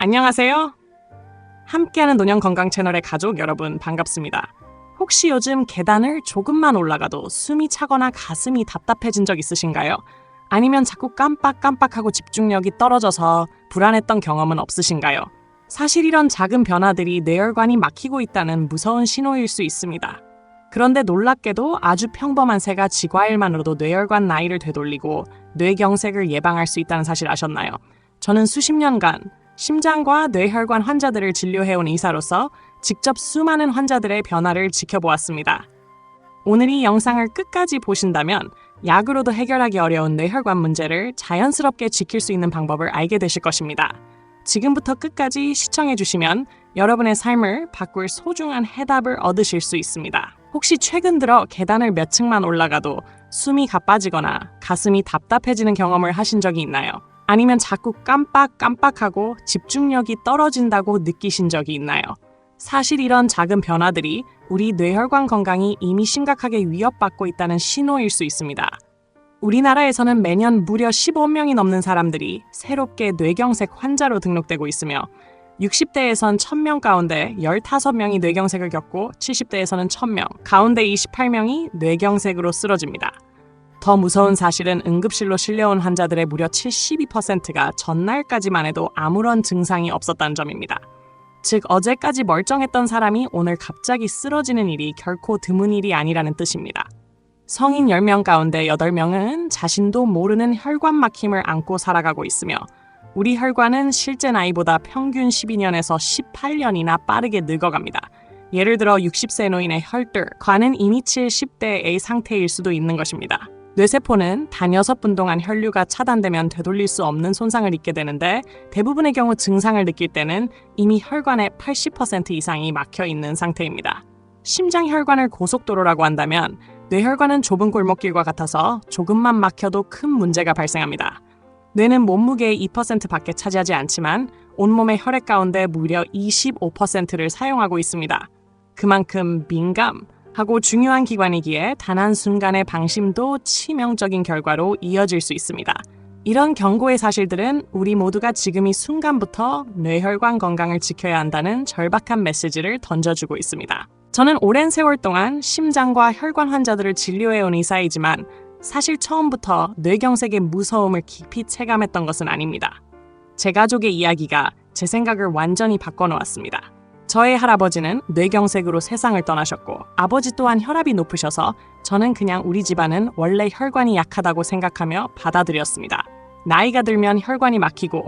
안녕하세요. 함께하는 노년 건강 채널의 가족 여러분 반갑습니다. 혹시 요즘 계단을 조금만 올라가도 숨이 차거나 가슴이 답답해진 적 있으신가요? 아니면 자꾸 깜빡깜빡하고 집중력이 떨어져서 불안했던 경험은 없으신가요? 사실 이런 작은 변화들이 뇌혈관이 막히고 있다는 무서운 신호일 수 있습니다. 그런데 놀랍게도 아주 평범한 세 가지 과일만으로도 뇌혈관 나이를 되돌리고 뇌경색을 예방할 수 있다는 사실 아셨나요? 저는 수십 년간 심장과 뇌혈관 환자들을 진료해온 의사로서 직접 수많은 환자들의 변화를 지켜보았습니다. 오늘 이 영상을 끝까지 보신다면 약으로도 해결하기 어려운 뇌혈관 문제를 자연스럽게 지킬 수 있는 방법을 알게 되실 것입니다. 지금부터 끝까지 시청해주시면 여러분의 삶을 바꿀 소중한 해답을 얻으실 수 있습니다. 혹시 최근 들어 계단을 몇 층만 올라가도 숨이 가빠지거나 가슴이 답답해지는 경험을 하신 적이 있나요? 아니면 자꾸 깜빡깜빡하고 집중력이 떨어진다고 느끼신 적이 있나요? 사실 이런 작은 변화들이 우리 뇌혈관 건강이 이미 심각하게 위협받고 있다는 신호일 수 있습니다. 우리나라에서는 매년 무려 15명이 넘는 사람들이 새롭게 뇌경색 환자로 등록되고 있으며 60대에선 1000명 가운데 15명이 뇌경색을 겪고 70대에서는 1000명, 가운데 28명이 뇌경색으로 쓰러집니다. 더 무서운 사실은 응급실로 실려온 환자들의 무려 72%가 전날까지만 해도 아무런 증상이 없었다는 점입니다. 즉, 어제까지 멀쩡했던 사람이 오늘 갑자기 쓰러지는 일이 결코 드문 일이 아니라는 뜻입니다. 성인 10명 가운데 8명은 자신도 모르는 혈관 막힘을 안고 살아가고 있으며 우리 혈관은 실제 나이보다 평균 12년에서 18년이나 빠르게 늙어갑니다. 예를 들어 60세 노인의 혈들, 관은 이미 70대의 상태일 수도 있는 것입니다. 뇌세포는 단 6분 동안 혈류가 차단되면 되돌릴 수 없는 손상을 입게 되는데 대부분의 경우 증상을 느낄 때는 이미 혈관의 80% 이상이 막혀 있는 상태입니다. 심장혈관을 고속도로라고 한다면 뇌혈관은 좁은 골목길과 같아서 조금만 막혀도 큰 문제가 발생합니다. 뇌는 몸무게의 2%밖에 차지하지 않지만 온몸의 혈액 가운데 무려 25%를 사용하고 있습니다. 그만큼 민감하고 중요한 기관이기에 단 한순간의 방심도 치명적인 결과로 이어질 수 있습니다. 이런 경고의 사실들은 우리 모두가 지금 이 순간부터 뇌혈관 건강을 지켜야 한다는 절박한 메시지를 던져주고 있습니다. 저는 오랜 세월 동안 심장과 혈관 환자들을 진료해온 의사이지만 사실 처음부터 뇌경색의 무서움을 깊이 체감했던 것은 아닙니다. 제 가족의 이야기가 제 생각을 완전히 바꿔놓았습니다. 저의 할아버지는 뇌경색으로 세상을 떠나셨고 아버지 또한 혈압이 높으셔서 저는 그냥 우리 집안은 원래 혈관이 약하다고 생각하며 받아들였습니다. 나이가 들면 혈관이 막히고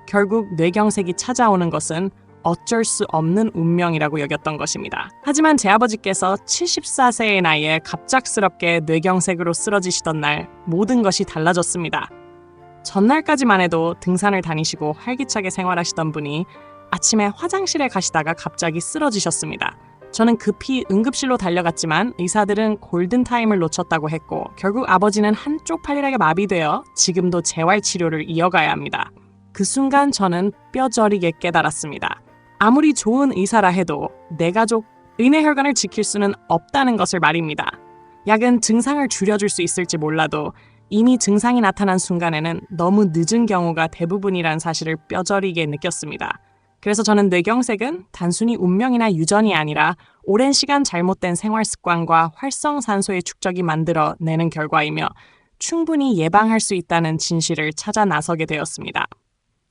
결국 뇌경색이 찾아오는 것은 어쩔 수 없는 운명이라고 여겼던 것입니다. 하지만 제 아버지께서 74세의 나이에 갑작스럽게 뇌경색으로 쓰러지시던 날 모든 것이 달라졌습니다. 전날까지만 해도 등산을 다니시고 활기차게 생활하시던 분이 아침에 화장실에 가시다가 갑자기 쓰러지셨습니다. 저는 급히 응급실로 달려갔지만 의사들은 골든타임을 놓쳤다고 했고 결국 아버지는 한쪽 팔이 마비되어 지금도 재활치료를 이어가야 합니다. 그 순간 저는 뼈저리게 깨달았습니다. 아무리 좋은 의사라 해도 내 가족, 뇌혈관을 지킬 수는 없다는 것을 말입니다. 약은 증상을 줄여줄 수 있을지 몰라도 이미 증상이 나타난 순간에는 너무 늦은 경우가 대부분이라는 사실을 뼈저리게 느꼈습니다. 그래서 저는 뇌경색은 단순히 운명이나 유전이 아니라 오랜 시간 잘못된 생활 습관과 활성산소의 축적이 만들어내는 결과이며 충분히 예방할 수 있다는 진실을 찾아 나서게 되었습니다.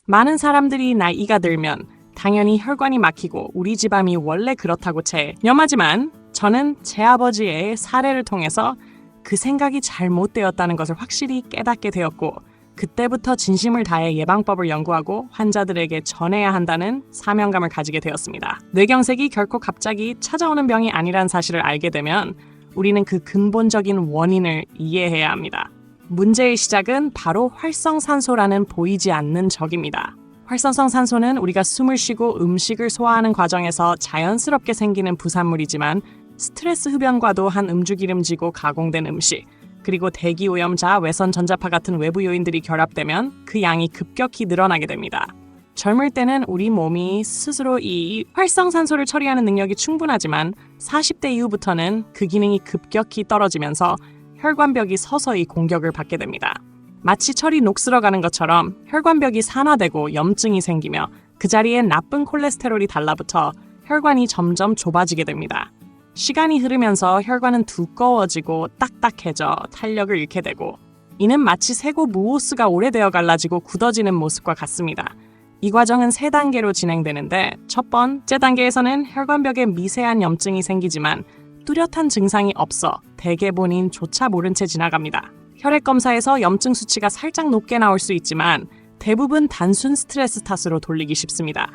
많은 사람들이 나이가 들면 당연히 혈관이 막히고 우리 집안이 원래 그렇다고 체념하지만 저는 제 아버지의 사례를 통해서 그 생각이 잘못되었다는 것을 확실히 깨닫게 되었고 그때부터 진심을 다해 예방법을 연구하고 환자들에게 전해야 한다는 사명감을 가지게 되었습니다. 뇌경색이 결코 갑자기 찾아오는 병이 아니란 사실을 알게 되면 우리는 그 근본적인 원인을 이해해야 합니다. 문제의 시작은 바로 활성산소라는 보이지 않는 적입니다. 활성산소는 우리가 숨을 쉬고 음식을 소화하는 과정에서 자연스럽게 생기는 부산물이지만 스트레스 흡연과도 한 음주기름지고 가공된 음식, 그리고 대기오염자, 외선 전자파 같은 외부 요인들이 결합되면 그 양이 급격히 늘어나게 됩니다. 젊을 때는 우리 몸이 스스로 이 활성산소를 처리하는 능력이 충분하지만 40대 이후부터는 그 기능이 급격히 떨어지면서 혈관벽이 서서히 공격을 받게 됩니다. 마치 철이 녹슬어가는 것처럼 혈관벽이 산화되고 염증이 생기며 그 자리에 나쁜 콜레스테롤이 달라붙어 혈관이 점점 좁아지게 됩니다. 시간이 흐르면서 혈관은 두꺼워지고 딱딱해져 탄력을 잃게 되고, 이는 마치 세고 무호스가 오래되어 갈라지고 굳어지는 모습과 같습니다. 이 과정은 3단계로 진행되는데, 첫 번째 단계에서는 혈관벽에 미세한 염증이 생기지만 뚜렷한 증상이 없어 대개 본인조차 모른 채 지나갑니다. 혈액 검사에서 염증 수치가 살짝 높게 나올 수 있지만 대부분 단순 스트레스 탓으로 돌리기 쉽습니다.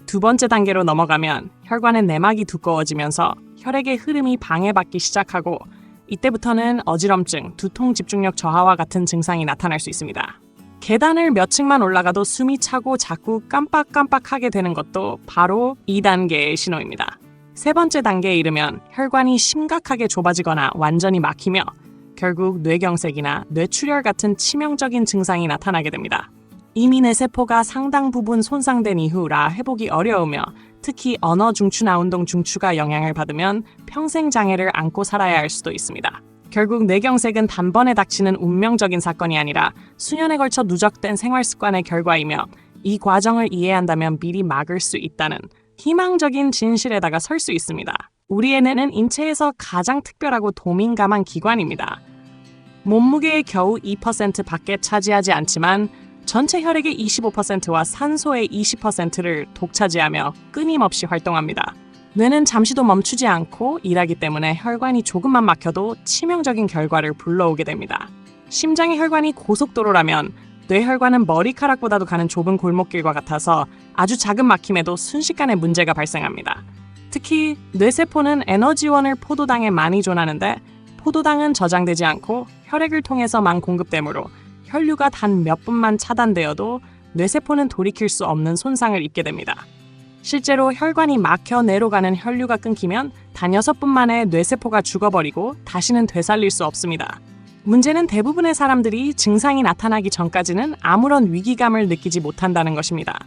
두 번째 단계로 넘어가면 혈관의 내막이 두꺼워지면서 혈액의 흐름이 방해받기 시작하고, 이때부터는 어지럼증, 두통 집중력 저하와 같은 증상이 나타날 수 있습니다. 계단을 몇 층만 올라가도 숨이 차고 자꾸 깜빡깜빡하게 되는 것도 바로 2단계의 신호입니다. 세 번째 단계에 이르면 혈관이 심각하게 좁아지거나 완전히 막히며 결국 뇌경색이나 뇌출혈 같은 치명적인 증상이 나타나게 됩니다. 이미 뇌세포가 상당 부분 손상된 이후라 회복이 어려우며 특히 언어 중추나 운동 중추가 영향을 받으면 평생 장애를 안고 살아야 할 수도 있습니다. 결국 뇌경색은 단번에 닥치는 운명적인 사건이 아니라 수년에 걸쳐 누적된 생활 습관의 결과이며, 이 과정을 이해한다면 미리 막을 수 있다는 희망적인 진실에다가 설 수 있습니다. 우리의 뇌는 인체에서 가장 특별하고 도민감한 기관입니다. 몸무게의 겨우 2% 밖에 차지하지 않지만 전체 혈액의 25%와 산소의 20%를 독차지하며 끊임없이 활동합니다. 뇌는 잠시도 멈추지 않고 일하기 때문에 혈관이 조금만 막혀도 치명적인 결과를 불러오게 됩니다. 심장의 혈관이 고속도로라면 뇌혈관은 머리카락보다도 가는 좁은 골목길과 같아서 아주 작은 막힘에도 순식간에 문제가 발생합니다. 특히 뇌세포는 에너지원을 포도당에 많이 존하는데, 포도당은 저장되지 않고 혈액을 통해서만 공급되므로 혈류가 단 몇 분만 차단되어도 뇌세포는 돌이킬 수 없는 손상을 입게 됩니다. 실제로 혈관이 막혀 뇌로 가는 혈류가 끊기면 단 6분 만에 뇌세포가 죽어버리고 다시는 되살릴 수 없습니다. 문제는 대부분의 사람들이 증상이 나타나기 전까지는 아무런 위기감을 느끼지 못한다는 것입니다.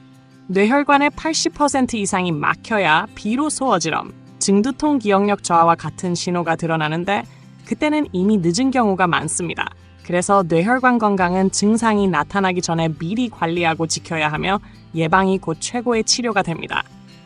뇌혈관의 80% 이상이 막혀야 비로소 어지럼, 증두통, 기억력 저하와 같은 신호가 드러나는데, 그때는 이미 늦은 경우가 많습니다. 그래서 뇌혈관 건강은 증상이 나타나기 전에 미리 관리하고 지켜야 하며 예방이 곧 최고의 치료가 됩니다.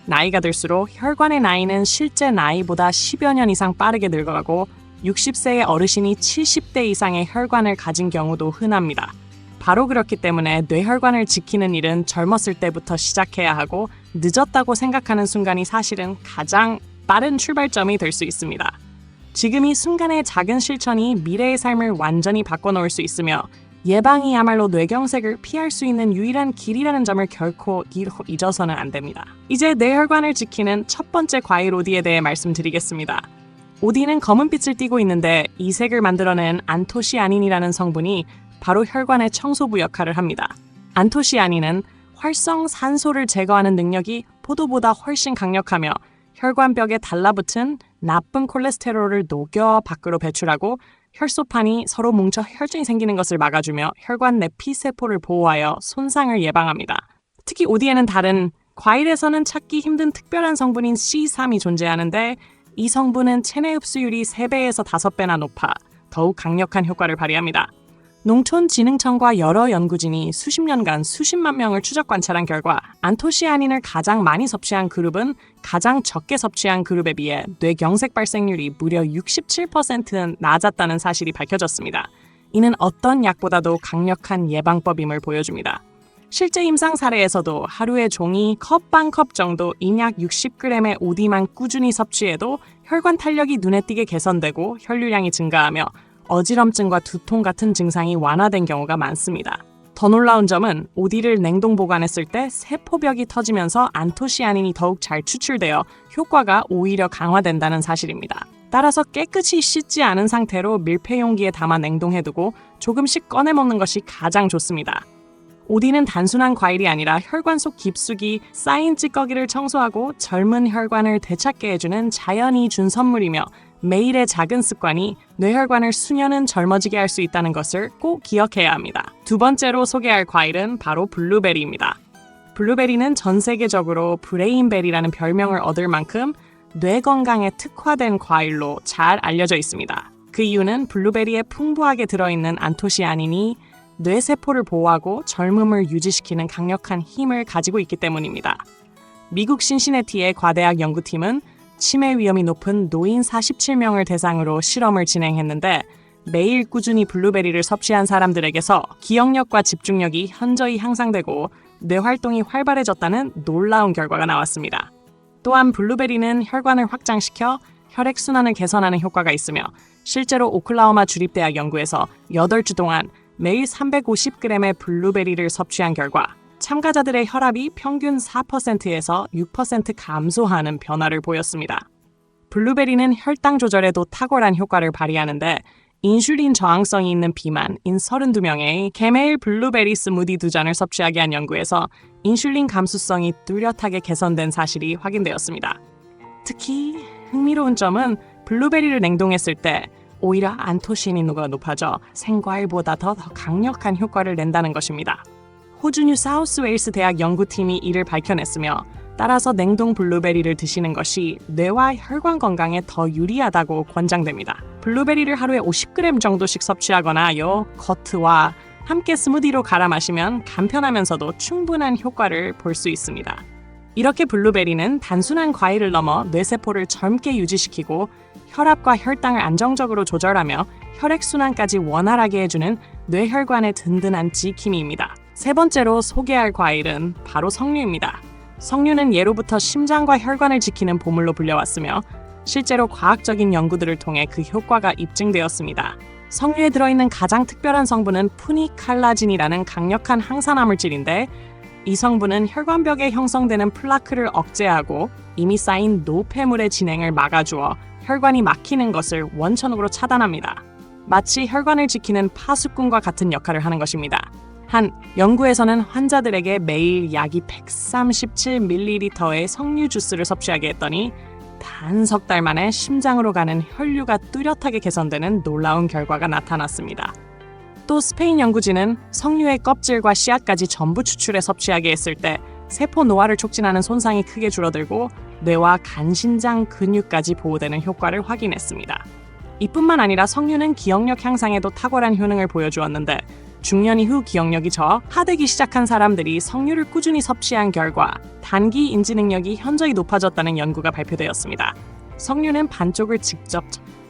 나이가 들수록 혈관의 나이는 실제 나이보다 10여 년 이상 빠르게 늙어가고 60세의 어르신이 70대 이상의 혈관을 가진 경우도 흔합니다. 바로 그렇기 때문에 뇌혈관을 지키는 일은 젊었을 때부터 시작해야 하고, 늦었다고 생각하는 순간이 사실은 가장 빠른 출발점이 될 수 있습니다. 지금 이 순간의 작은 실천이 미래의 삶을 완전히 바꿔놓을 수 있으며, 예방이야말로 뇌경색을 피할 수 있는 유일한 길이라는 점을 결코 잊어서는 안 됩니다. 이제 뇌혈관을 지키는 첫 번째 과일 오디에 대해 말씀드리겠습니다. 오디는 검은빛을 띠고 있는데 이 색을 만들어낸 안토시아닌이라는 성분이 바로 혈관의 청소부 역할을 합니다. 안토시아닌은 활성 산소를 제거하는 능력이 포도보다 훨씬 강력하며 혈관벽에 달라붙은 나쁜 콜레스테롤을 녹여 밖으로 배출하고 혈소판이 서로 뭉쳐 혈증이 생기는 것을 막아주며 혈관 내 피세포를 보호하여 손상을 예방합니다. 특히 오디에는 다른 과일에서는 찾기 힘든 특별한 성분인 C3이 존재하는데, 이 성분은 체내 흡수율이 3배에서 5배나 높아 더욱 강력한 효과를 발휘합니다. 농촌진흥청과 여러 연구진이 수십 년간 수십만 명을 추적 관찰한 결과 안토시아닌을 가장 많이 섭취한 그룹은 가장 적게 섭취한 그룹에 비해 뇌경색 발생률이 무려 67%는 낮았다는 사실이 밝혀졌습니다. 이는 어떤 약보다도 강력한 예방법임을 보여줍니다. 실제 임상 사례에서도 하루에 종이 컵 반 컵 정도 인약 60g의 오디만 꾸준히 섭취해도 혈관 탄력이 눈에 띄게 개선되고 혈류량이 증가하며 어지럼증과 두통 같은 증상이 완화된 경우가 많습니다. 더 놀라운 점은 오디를 냉동 보관했을 때 세포벽이 터지면서 안토시아닌이 더욱 잘 추출되어 효과가 오히려 강화된다는 사실입니다. 따라서 깨끗이 씻지 않은 상태로 밀폐 용기에 담아 냉동해두고 조금씩 꺼내 먹는 것이 가장 좋습니다. 오디는 단순한 과일이 아니라 혈관 속 깊숙이 쌓인 찌꺼기를 청소하고 젊은 혈관을 되찾게 해주는 자연이 준 선물이며, 매일의 작은 습관이 뇌혈관을 수년은 젊어지게 할 수 있다는 것을 꼭 기억해야 합니다. 두 번째로 소개할 과일은 바로 블루베리입니다. 블루베리는 전 세계적으로 브레인베리라는 별명을 얻을 만큼 뇌 건강에 특화된 과일로 잘 알려져 있습니다. 그 이유는 블루베리에 풍부하게 들어있는 안토시아닌이 뇌세포를 보호하고 젊음을 유지시키는 강력한 힘을 가지고 있기 때문입니다. 미국 신시내티의 과대학 연구팀은 치매 위험이 높은 노인 47명을 대상으로 실험을 진행했는데 매일 꾸준히 블루베리를 섭취한 사람들에게서 기억력과 집중력이 현저히 향상되고 뇌 활동이 활발해졌다는 놀라운 결과가 나왔습니다. 또한 블루베리는 혈관을 확장시켜 혈액순환을 개선하는 효과가 있으며 실제로 오클라호마 주립대학 연구에서 8주 동안 매일 350g의 블루베리를 섭취한 결과 참가자들의 혈압이 평균 4%에서 6% 감소하는 변화를 보였습니다. 블루베리는 혈당 조절에도 탁월한 효과를 발휘하는데 인슐린 저항성이 있는 비만인 32명의 개매일 블루베리 스무디 2잔을 섭취하게 한 연구에서 인슐린 감수성이 뚜렷하게 개선된 사실이 확인되었습니다. 특히 흥미로운 점은 블루베리를 냉동했을 때 오히려 안토시아닌도가 높아져 생과일보다 더 강력한 효과를 낸다는 것입니다. 호주 뉴 사우스웨일스 대학 연구팀이 이를 밝혀냈으며 따라서 냉동 블루베리를 드시는 것이 뇌와 혈관 건강에 더 유리하다고 권장됩니다. 블루베리를 하루에 50g 정도씩 섭취하거나 요거트와 함께 스무디로 갈아 마시면 간편하면서도 충분한 효과를 볼 수 있습니다. 이렇게 블루베리는 단순한 과일을 넘어 뇌세포를 젊게 유지시키고 혈압과 혈당을 안정적으로 조절하며 혈액순환까지 원활하게 해주는 뇌혈관의 든든한 지킴이입니다. 세 번째로 소개할 과일은 바로 석류입니다. 석류는 예로부터 심장과 혈관을 지키는 보물로 불려왔으며 실제로 과학적인 연구들을 통해 그 효과가 입증되었습니다. 석류에 들어있는 가장 특별한 성분은 푸니칼라진이라는 강력한 항산화 물질인데 이 성분은 혈관벽에 형성되는 플라크를 억제하고 이미 쌓인 노폐물의 진행을 막아주어 혈관이 막히는 것을 원천적으로 차단합니다. 마치 혈관을 지키는 파수꾼과 같은 역할을 하는 것입니다. 한 연구에서는 환자들에게 매일 약이 137ml의 석류 주스를 섭취하게 했더니 단 석 달 만에 심장으로 가는 혈류가 뚜렷하게 개선되는 놀라운 결과가 나타났습니다. 또 스페인 연구진은 석류의 껍질과 씨앗까지 전부 추출해 섭취하게 했을 때 세포 노화를 촉진하는 손상이 크게 줄어들고 뇌와 간, 신장, 근육까지 보호되는 효과를 확인했습니다. 이뿐만 아니라 석류는 기억력 향상에도 탁월한 효능을 보여주었는데 중년 이후 기억력이 저하되기 시작한 사람들이 석류를 꾸준히 섭취한 결과 단기 인지 능력이 현저히 높아졌다는 연구가 발표되었습니다. 석류는 반쪽을 직접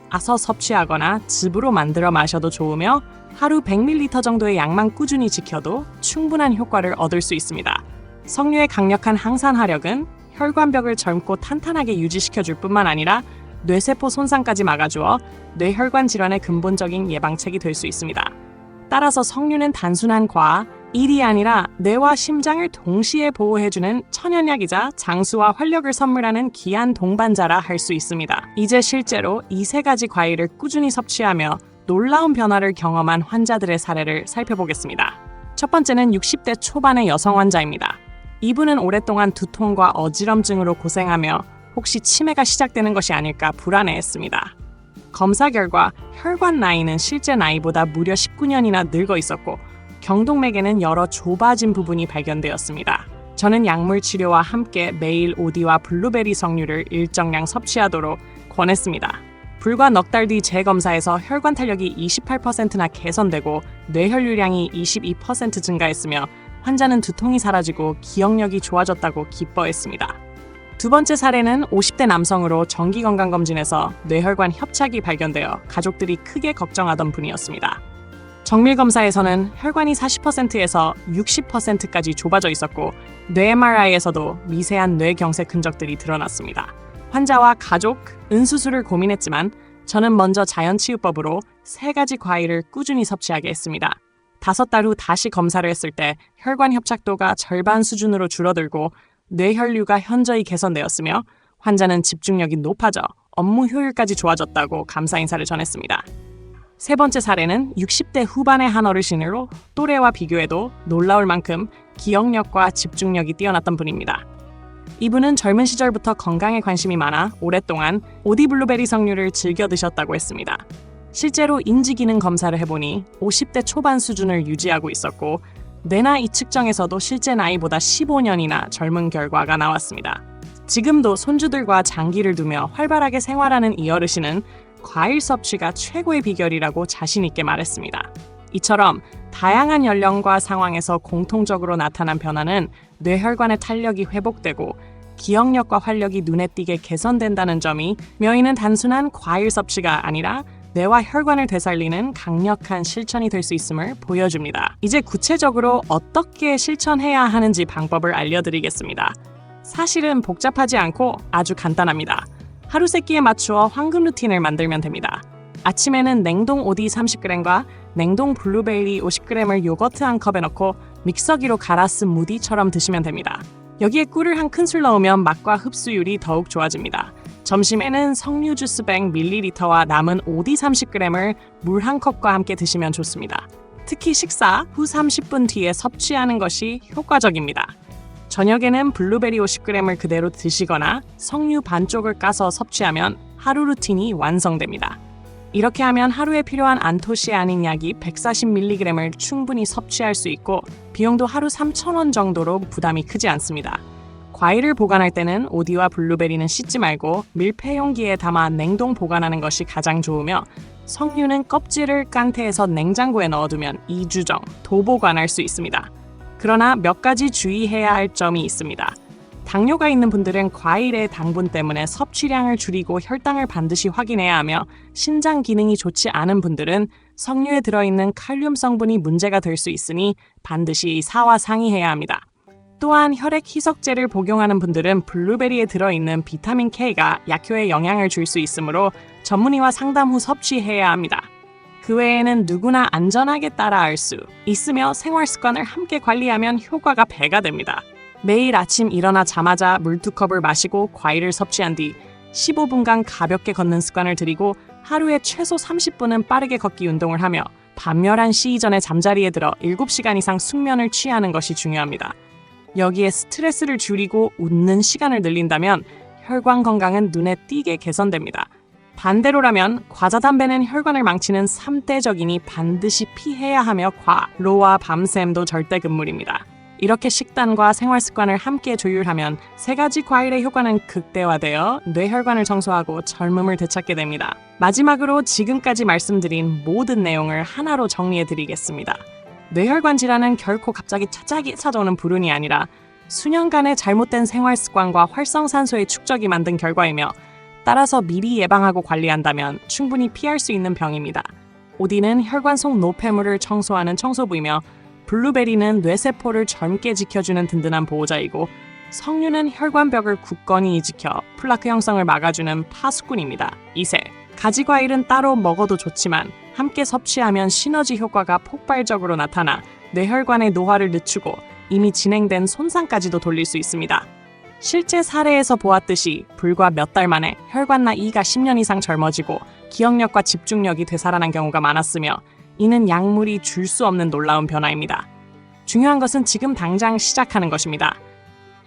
아서 섭취하거나 즙으로 만들어 마셔도 좋으며 하루 100ml 정도의 양만 꾸준히 지켜도 충분한 효과를 얻을 수 있습니다. 석류의 강력한 항산화력은 혈관벽을 젊고 탄탄하게 유지시켜줄 뿐만 아니라 뇌세포 손상까지 막아주어 뇌혈관 질환의 근본적인 예방책이 될 수 있습니다. 따라서 석류는 단순한 과일이 아니라 뇌와 심장을 동시에 보호해주는 천연약이자 장수와 활력을 선물하는 귀한 동반자라 할 수 있습니다. 이제 실제로 이 세 가지 과일을 꾸준히 섭취하며 놀라운 변화를 경험한 환자들의 사례를 살펴보겠습니다. 첫 번째는 60대 초반의 여성 환자입니다. 이분은 오랫동안 두통과 어지럼증으로 고생하며 혹시 치매가 시작되는 것이 아닐까 불안해했습니다. 검사 결과 혈관 나이는 실제 나이보다 무려 19년이나 늙어 있었고 경동맥에는 여러 좁아진 부분이 발견되었습니다. 저는 약물 치료와 함께 매일 오디와 블루베리 석류를 일정량 섭취하도록 권했습니다. 불과 넉 달 뒤 재검사에서 혈관 탄력이 28%나 개선되고 뇌혈류량이 22% 증가했으며 환자는 두통이 사라지고 기억력이 좋아졌다고 기뻐했습니다. 두 번째 사례는 50대 남성으로 정기건강검진에서 뇌혈관 협착이 발견되어 가족들이 크게 걱정하던 분이었습니다. 정밀검사에서는 혈관이 40%에서 60%까지 좁아져 있었고 뇌 MRI에서도 미세한 뇌경색 흔적들이 드러났습니다. 환자와 가족, 은수술을 고민했지만 저는 먼저 자연치유법으로 3가지 과일을 꾸준히 섭취하게 했습니다. 5달 후 다시 검사를 했을 때 혈관 협착도가 절반 수준으로 줄어들고 뇌혈류가 현저히 개선되었으며 환자는 집중력이 높아져 업무 효율까지 좋아졌다고 감사 인사를 전했습니다. 세 번째 사례는 60대 후반의 한 어르신으로 또래와 비교해도 놀라울 만큼 기억력과 집중력이 뛰어났던 분입니다. 이분은 젊은 시절부터 건강에 관심이 많아 오랫동안 오디 블루베리 석류를 즐겨 드셨다고 했습니다. 실제로 인지기능 검사를 해보니 50대 초반 수준을 유지하고 있었고 뇌나이 측정에서도 실제 나이보다 15년이나 젊은 결과가 나왔습니다. 지금도 손주들과 장기를 두며 활발하게 생활하는 이 어르신은 과일 섭취가 최고의 비결이라고 자신 있게 말했습니다. 이처럼 다양한 연령과 상황에서 공통적으로 나타난 변화는 뇌혈관의 탄력이 회복되고 기억력과 활력이 눈에 띄게 개선된다는 점이 묘이는 단순한 과일 섭취가 아니라 뇌와 혈관을 되살리는 강력한 실천이 될 수 있음을 보여줍니다. 이제 구체적으로 어떻게 실천해야 하는지 방법을 알려드리겠습니다. 사실은 복잡하지 않고 아주 간단합니다. 하루 세끼에 맞추어 황금 루틴을 만들면 됩니다. 아침에는 냉동 오디 30g과 냉동 블루베리 50g을 요거트 한 컵에 넣고 믹서기로 갈아 쓴 무디처럼 드시면 됩니다. 여기에 꿀을 한 큰술 넣으면 맛과 흡수율이 더욱 좋아집니다. 점심에는 석류 주스 100ml와 남은 오디 30g을 물 한 컵과 함께 드시면 좋습니다. 특히 식사 후 30분 뒤에 섭취하는 것이 효과적입니다. 저녁에는 블루베리 50g을 그대로 드시거나 석류 반쪽을 까서 섭취하면 하루 루틴이 완성됩니다. 이렇게 하면 하루에 필요한 안토시아닌 약이 140mg을 충분히 섭취할 수 있고 비용도 하루 3,000원 정도로 부담이 크지 않습니다. 과일을 보관할 때는 오디와 블루베리는 씻지 말고 밀폐 용기에 담아 냉동 보관하는 것이 가장 좋으며 석류는 껍질을 깐태해서 냉장고에 넣어두면 2주 정 도보관할 수 있습니다. 그러나 몇 가지 주의해야 할 점이 있습니다. 당뇨가 있는 분들은 과일의 당분 때문에 섭취량을 줄이고 혈당을 반드시 확인해야 하며 신장 기능이 좋지 않은 분들은 석류에 들어있는 칼륨 성분이 문제가 될 수 있으니 반드시 의사와 상의해야 합니다. 또한 혈액 희석제를 복용하는 분들은 블루베리에 들어있는 비타민 K가 약효에 영향을 줄 수 있으므로 전문의와 상담 후 섭취해야 합니다. 그 외에는 누구나 안전하게 따라할 수 있으며 생활 습관을 함께 관리하면 효과가 배가 됩니다. 매일 아침 일어나자마자 물 2컵을 마시고 과일을 섭취한 뒤 15분간 가볍게 걷는 습관을 들이고 하루에 최소 30분은 빠르게 걷기 운동을 하며 밤 11시 이전에 잠자리에 들어 7시간 이상 숙면을 취하는 것이 중요합니다. 여기에 스트레스를 줄이고 웃는 시간을 늘린다면 혈관 건강은 눈에 띄게 개선됩니다. 반대로라면 과자, 담배는 혈관을 망치는 3대적이니 반드시 피해야 하며 과로와 밤샘도 절대 금물입니다. 이렇게 식단과 생활 습관을 함께 조율하면 3가지 과일의 효과는 극대화되어 뇌혈관을 청소하고 젊음을 되찾게 됩니다. 마지막으로 지금까지 말씀드린 모든 내용을 하나로 정리해드리겠습니다. 뇌혈관 질환은 결코 갑자기 차짝이 찾아오는 불운이 아니라 수년간의 잘못된 생활 습관과 활성산소의 축적이 만든 결과이며 따라서 미리 예방하고 관리한다면 충분히 피할 수 있는 병입니다. 오디는 혈관 속 노폐물을 청소하는 청소부이며 블루베리는 뇌세포를 젊게 지켜주는 든든한 보호자이고 석류는 혈관벽을 굳건히 지켜 플라크 형성을 막아주는 파수꾼입니다. 이세 가지 과일은 따로 먹어도 좋지만 함께 섭취하면 시너지 효과가 폭발적으로 나타나 뇌혈관의 노화를 늦추고 이미 진행된 손상까지도 돌릴 수 있습니다. 실제 사례에서 보았듯이 불과 몇 달 만에 혈관 나이가 10년 이상 젊어지고 기억력과 집중력이 되살아난 경우가 많았으며 이는 약물이 줄 수 없는 놀라운 변화입니다. 중요한 것은 지금 당장 시작하는 것입니다.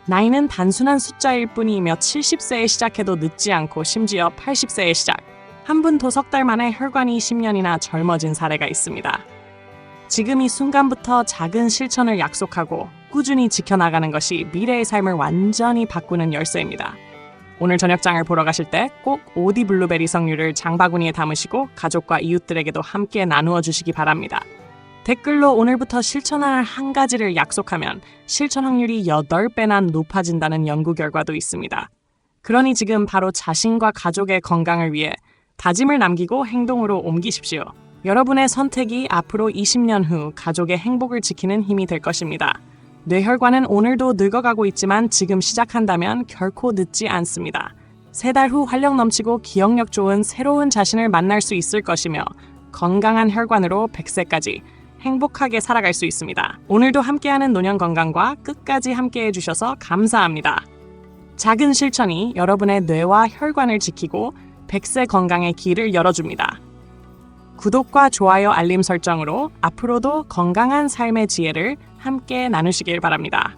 나이는 단순한 숫자일 뿐이며 70세에 시작해도 늦지 않고 심지어 80세에 시작. 한 분도 석 달 만에 혈관이 10년이나 젊어진 사례가 있습니다. 지금 이 순간부터 작은 실천을 약속하고 꾸준히 지켜나가는 것이 미래의 삶을 완전히 바꾸는 열쇠입니다. 오늘 저녁장을 보러 가실 때 꼭 오디 블루베리 석류를 장바구니에 담으시고 가족과 이웃들에게도 함께 나누어 주시기 바랍니다. 댓글로 오늘부터 실천할 한 가지를 약속하면 실천 확률이 8배나 높아진다는 연구 결과도 있습니다. 그러니 지금 바로 자신과 가족의 건강을 위해 다짐을 남기고 행동으로 옮기십시오. 여러분의 선택이 앞으로 20년 후 가족의 행복을 지키는 힘이 될 것입니다. 뇌혈관은 오늘도 늙어가고 있지만 지금 시작한다면 결코 늦지 않습니다. 3달 후 활력 넘치고 기억력 좋은 새로운 자신을 만날 수 있을 것이며 건강한 혈관으로 100세까지 행복하게 살아갈 수 있습니다. 오늘도 함께하는 노년 건강과 끝까지 함께해 주셔서 감사합니다. 작은 실천이 여러분의 뇌와 혈관을 지키고 100세 건강의 길을 열어줍니다. 구독과 좋아요, 알림 설정으로 앞으로도 건강한 삶의 지혜를 함께 나누시길 바랍니다.